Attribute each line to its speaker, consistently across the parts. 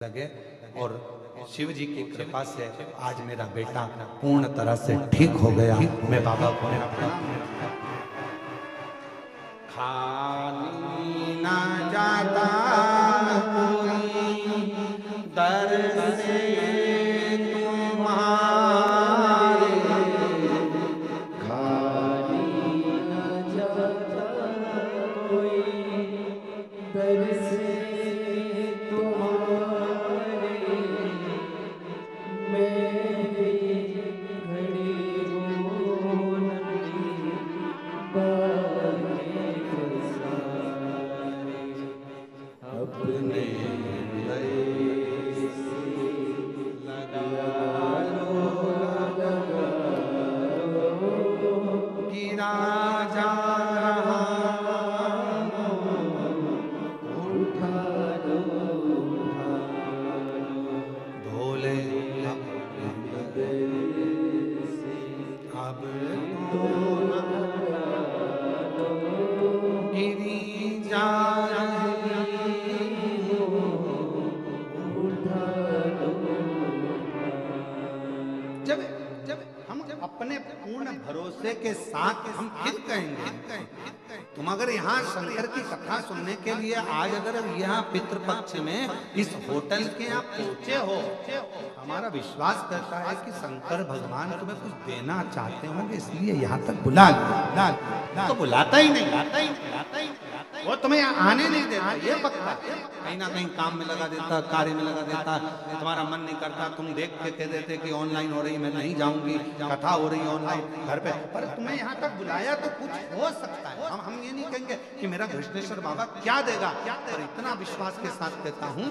Speaker 1: लगे और शिव जी की कृपा से आज मेरा बेटा पूर्ण तरह से ठीक हो गया। मैं बाबा को खाली ना जाता कोई दर से तुम्हारे, खाली ना जाता कोई दर से तुम्हारे, मेरी घड़ी रोनकी बातें फसारे, अपने गले से लगा लो, लगा लो, गिरा जा रहा उठा लो, उठा लो, भोले अब तो गिरी जा रही हो, उठा लो। जब हम अपने पूर्ण भरोसे के साथ हम फिर कहेंगे, तुम अगर यहाँ शंकर की कथा सुनने के लिए आज अगर यहाँ पितृपक्ष में इस होटल के यहाँ पहुंचे हो, हमारा विश्वास करता है कि शंकर भगवान तुम्हें कुछ देना चाहते होंगे, इसलिए यहाँ तक बुला लिया। तो बुलाता ही नहीं, वो तुम्हें आने नहीं देता, ये पक्का। कहीं ना कहीं काम में लगा देता, कार्य में लगा देता, तुम्हारा मन नहीं करता, तुम देख के कह देते कि ऑनलाइन हो रही, मैं नहीं जाऊंगी, कथा हो रही ऑनलाइन घर पे, पर तुम्हें यहाँ तक बुलाया तो कुछ हो सकता है। हम ये नहीं कहेंगे कि मेरा कृष्णेश्वर बाबा क्या देगा, पर इतना विश्वास के साथ कहता हूँ,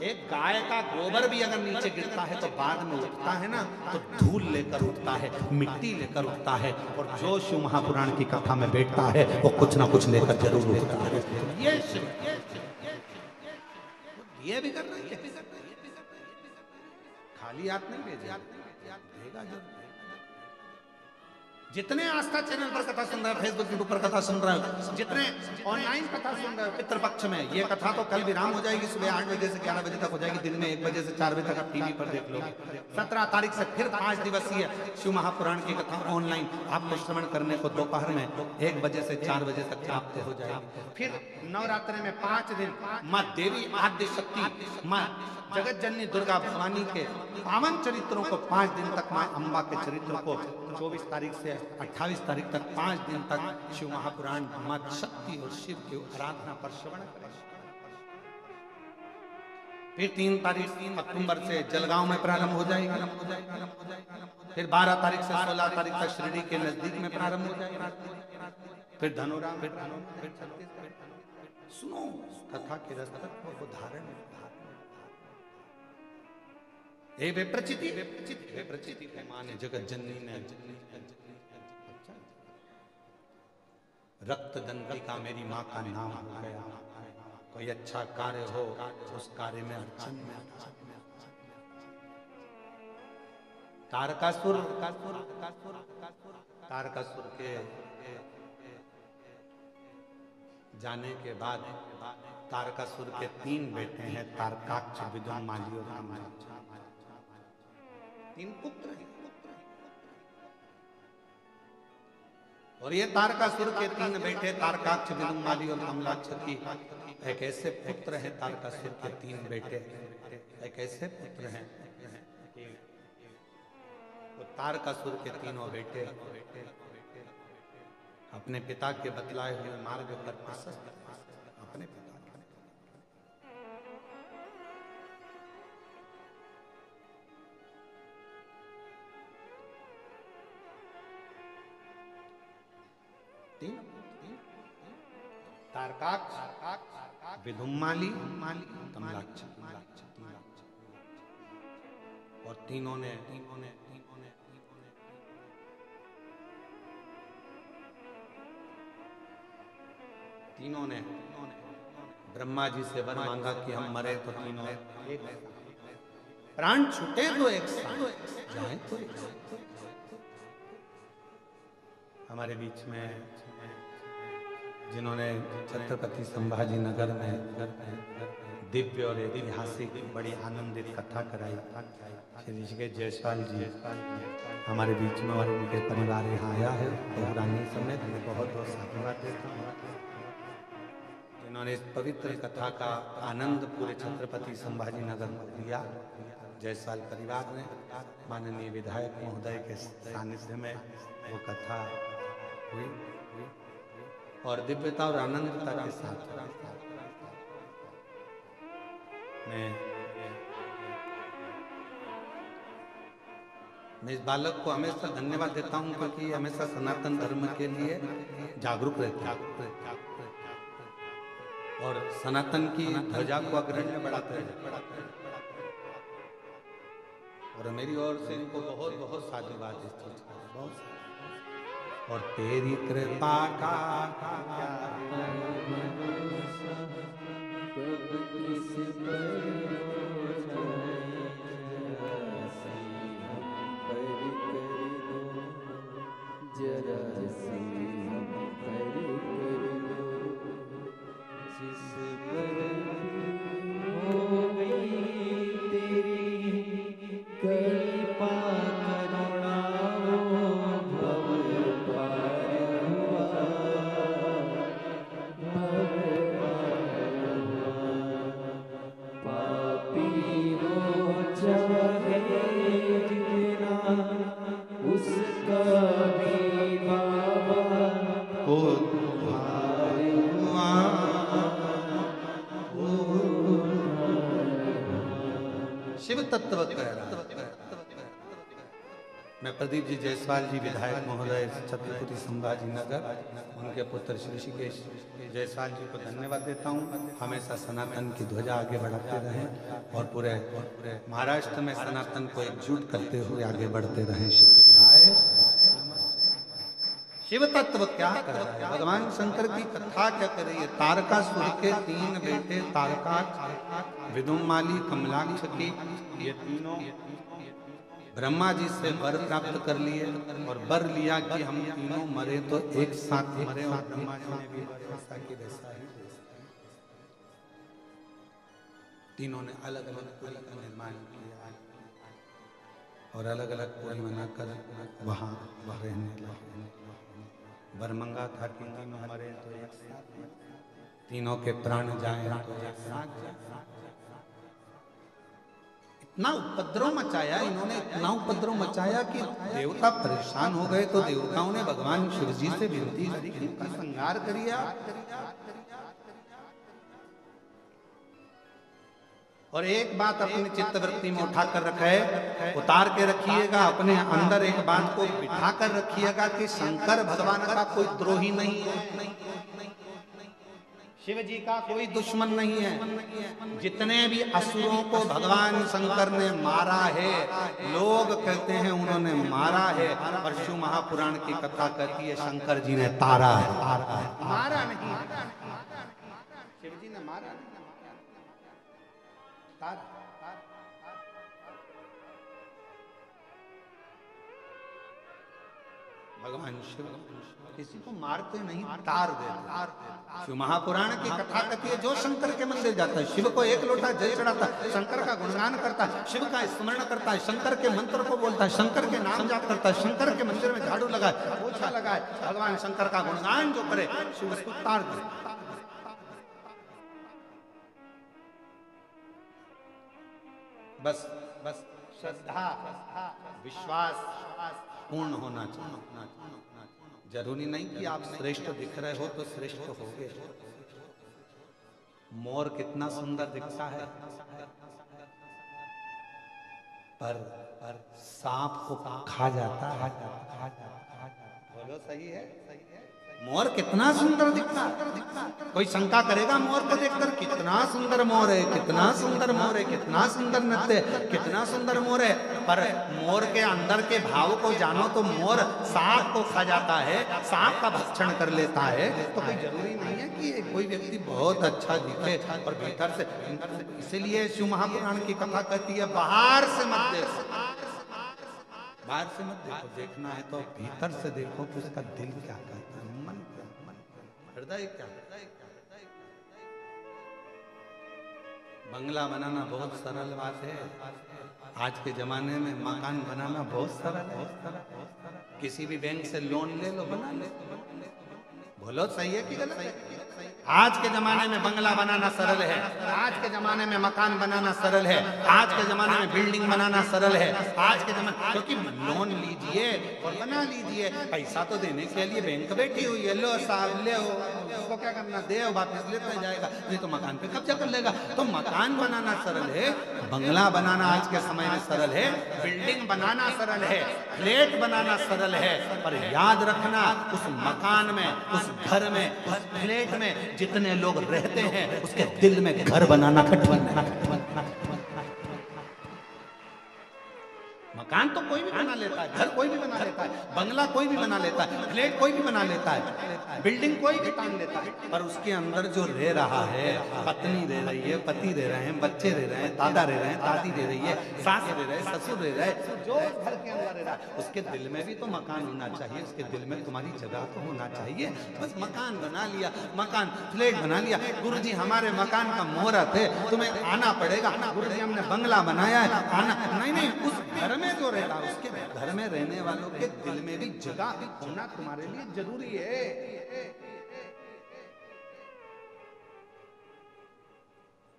Speaker 1: एक गाय का गोबर भी अगर नीचे गिरता है तो बाद में उठता है ना, तो धूल लेकर उठता है, मिट्टी लेकर उठता है, और जो शिव महापुराण की कथा में बैठता है वो कुछ ना कुछ लेकर जरूर उठता है। ये भी कर रही है, खाली हाथ नहीं भेजेगा, देगा जरूर। जितने आस्था चैनल पर कथा सुन रहे हैं, फेसबुक यूट्यूब पर कथा सुन रहे हो, जितने ऑनलाइन कथा सुन रहे हो पितृपक्ष में, ये कथा तो कल विराम हो जाएगी, सुबह 8 बजे से 11 बजे तक हो जाएगी, दिन में 1 बजे से 4 बजे तक आप टीवी पर देख लोगे। 17 तारीख से फिर 5 दिवसीय शिव महापुराण की कथा ऑनलाइन आपको श्रवण करने को दोपहर में 1 बजे से 4 बजे तक प्राप्त हो जाएगी। फिर नवरात्रि में 5 दिन माँ देवी आद्य शक्ति, माँ जगत जननी दुर्गा भवानी के पावन चरित्रों को 5 दिन तक, माँ अम्बा के चरित्रों को 24 तारीख से 28 तारीख तक 5 दिन तक शिव महापुराण माँ शक्ति और शिव की आराधना पर श्रवण करें। फिर 3 तारीख 3 अक्टूबर से जलगांव में प्रारंभ हो जाएगी। फिर 12 तारीख से 16 तारीख तक शिरडी के नजदीक में प्रारंभ हो जाएगा। फिर धनोरा, फिर सुनो कथा के रसतत्व को धारण, हे विप्रचिति, विप्रचिति माने जगत जननी ने रक्त दंतिका मेरी माँ का नाम हो गया। कोई अच्छा कार्य हो उस कार्य में अर्चन में तारकासुर के जाने के बाद तारकासुर के 3 बेटे हैं, तारकाक्ष, विदुमाली और कमलाक्ष, 3 पुत्र हैं। और ये तारकासुर के 3 बेटे तारकाक्ष, विदुमाली और कमलाक्ष की एक ऐसे पुत्र हैं, तारकासुर के 3 बेटे एक ऐसे पुत्र हैं कि वो तारकासुर के तीनों बेटे अपने पिता के बतलाए हुए मार्ग पर प्रशस्त अपने पिता तारकाक्ष, विदुमाली, कमलाक्ष, और तीनों ने ब्रह्मा जी से वर मांगा कि हम मरे तो तीनों एक, प्राण छूटे तो एक साथ जाए तो एक साथ। हमारे बीच में जिन्होंने छत्रपति संभाजी नगर में दिव्य और ऐतिहासिक बड़ी आनंदित कथा कराई। श्री ऋषिकेश जयसवाल जी हमारे बीच में और उनके परिवार यहाँ आया है। बहुरानी समेत मैं बहुत बहुत साधुवाद देता हूँ जिन्होंने इस पवित्र कथा का आनंद पूरे छत्रपति संभाजी नगर को दिया। जयसवाल परिवार ने माननीय विधायक महोदय के सानिध्य में वो कथा हुई और दिव्यता और आनंदता के साथ मैं इस बालक को हमेशा धन्यवाद देता हूं क्योंकि हमेशा सनातन धर्म के लिए जागरूक रहता है और सनातन की ध्वजा को अग्रणी बढ़ाते हैं। और मेरी ओर से इनको बहुत बहुत साधुवाद इस चीज का, बहुत। और तेरी कृपा का शिव तत्व कह रहा है। मैं प्रदीप जी जयसवाल जी विधायक महोदय छत्रपति संभाजी नगर उनके पुत्र श्री ऋषिकेश जयसवाल जी को धन्यवाद देता हूँ। हमेशा सनातन की ध्वजा आगे बढ़ाते रहें और पूरे महाराष्ट्र में सनातन को एकजुट करते हुए आगे बढ़ते रहें। शिव तत्व क्या कर रहा है? भगवान शंकर की कथा क्या कर रही है? तारकासुर के 3 बेटे तारकाक्ष, विदुमाली, कमलाक्ष की ये तीनों ब्रह्मा जी से वर प्राप्त कर लिए और वर लिया कि हम तीनों मरे तो एक साथ मरे और ब्रह्मा जी ने भी वैसा की वैसा ही तीनों ने अलग अलग पुरी का निर्माण किया और अलग अलग पुरी बनाकर वहां रहने लगे। बरमंगा था कि तीनों मरे तो एक साथ, तीनों के प्राण जाए तो एक साथ। इतना उपद्रव मचाया इन्होंने, इतना उपद्रव मचाया कि देवता परेशान हो गए। तो देवताओं ने भगवान शिव जी से विनती करी कि इनका संहार करिए। और एक बात अपनी चित्तवृत्ति में उठा कर रखे, उतार के रखिएगा, अपने अंदर एक बात को बिठा कर रखिएगा कि शंकर भगवान का कोई द्रोही नहीं है, शिव जी का कोई दुश्मन नहीं है। जितने भी असुरों को भगवान शंकर ने मारा है, लोग कहते हैं उन्होंने मारा है, और शिव महापुराण की कथा कहती है शंकर जी ने तारा है, मारा नहीं। शिव जी ने मारा नहीं, तारा। भगवान शिव किसी को मारते नहीं, तार देते। शिव महापुराण की कथा कहती है जो शंकर के मंदिर जाता है, शिव को 1 लोटा जल चढ़ाता है, शंकर का गुणगान करता है, शिव का स्मरण करता है, शंकर के मंत्र को बोलता है, शंकर के नाम जाप करता है, शंकर के मंदिर में झाड़ू लगाए, पोछा लगाए, भगवान शंकर का गुणगान जो करे शिव उसको तार दे। बस बस श्रद्धा विश्वास पूर्ण होना चाहिए। जरूरी नहीं कि आप श्रेष्ठ दिख रहे हो तो श्रेष्ठ होगे। मोर कितना सुंदर दिखता है, पर सांप को खा जाता है। बोलो सही है? मोर कितना सुंदर दिखता है। कोई शंका करेगा मोर को देखकर, कितना सुंदर मोर है, कितना सुंदर मोर है, कितना सुंदर नृत्य है, कितना सुंदर मोर है। पर मोर के अंदर के भाव को जानो तो मोर सांप को खा जाता है, सांप का भक्षण कर लेता है। तो कोई जरूरी नहीं है कि कोई व्यक्ति बहुत अच्छा दिखे और भीतर से। इसीलिए शिव महापुराण की कथा कहती है बाहर से मत देखो, बाहर से मत देखो, देखना है तो भीतर से देखो कि उसका दिल क्या कहता है, मन हृदय क्या। बंगला बनाना बहुत सरल बात है। आज के जमाने में मकान बनाना बहुत सरल है। किसी भी बैंक से लोन ले लो, बना ले। बोलो सही है कि गलत है? आज के जमाने में बंगला बनाना सरल है। आज के जमाने में मकान बनाना सरल है। आज के जमाने में बिल्डिंग बनाना सरल है। आज के जमाने, क्योंकि लोन लीजिए और बना लीजिए। पैसा तो देने के लिए बैंक बैठी हुई है, लो साहब ले हो, उसको क्या करना, दे वापस लेता जाएगा, नहीं तो मकान पे कब्जा कर लेगा। तो मकान बनाना सरल है, बंगला बनाना आज के समय में सरल है, बिल्डिंग बनाना सरल है, फ्लैट बनाना सरल है। पर याद रखना, उस मकान में, उस घर में, उस फ्लैट में जितने लोग रहते हैं, उसके दिल में घर बनाना कठिन है। मकान तो कोई भी बना लेता है, घर कोई भी बना लेता है, बंगला कोई भी बना लेता है, फ्लैट कोई भी बना लेता है, बिल्डिंग कोई भी टांग लेता है। पर उसके अंदर जो रह रहा है, पत्नी रह रही है, पति रह रहे हैं, बच्चे रह रहे हैं, दादा रह रहे हैं, दादी रह रही है, सास रह रहे हैं, ससुर रह रहा है, जो घर के अंदर रह रहा है, उसके दिल में भी तो मकान होना चाहिए। उसके दिल में तुम्हारी जगह तो होना चाहिए। बस मकान बना लिया, मकान फ्लैट बना लिया, गुरुजी हमारे मकान का मुहूर्त है, तुम्हें आना पड़ेगा, गुरुजी हमने बंगला बनाया है, आना। नहीं, उस घर में जो रहता है, उसके घर में रहने वालों के दिल में भी जगह होना तुम्हारे लिए जरूरी है।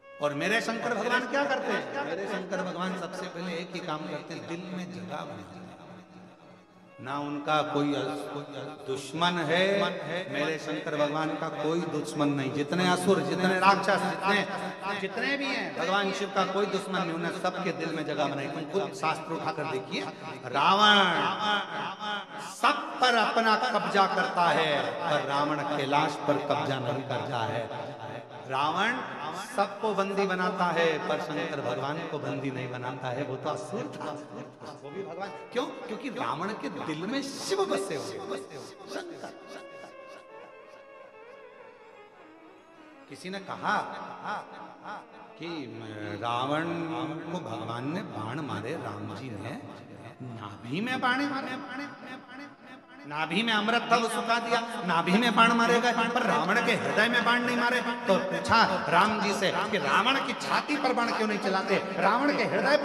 Speaker 1: और मेरे शंकर भगवान क्या करते हैं? मेरे शंकर भगवान सबसे पहले एक ही काम करते हैं, दिल में जगह बनाते हैं। ना उनका कोई दुश्मन है, मेरे शंकर भगवान का कोई दुश्मन नहीं। जितने असुर, जितने राक्षस, जितने भी हैं, भगवान शिव का कोई दुश्मन नहीं। उन्हें सबके दिल में जगह बनाई। तुम खुद शास्त्र उठाकर देखिए, रावण सब पर अपना कब्जा करता है, पर रावण कैलाश पर कब्जा नहीं करता है। रावण सबको बंदी बनाता है, पर शंकर भगवान को बंदी नहीं बनाता है। वो तो असुर था, वो भी भगवान। क्यों? क्योंकि रावण के दिल में शिव बसे हुए। किसी ने कहा कि रावण को भगवान ने बाण मारे, राम जी ने नाभि में बाण मारे, नाभि में अमृत था वो सुखा दिया, नाभि में बाण मारे गए, पर रावण के हृदय में बाण नहीं मारे। तो पूछा राम जी से कि रावण की छाती पर बाण क्यों नहीं चलाते, रावण के हृदय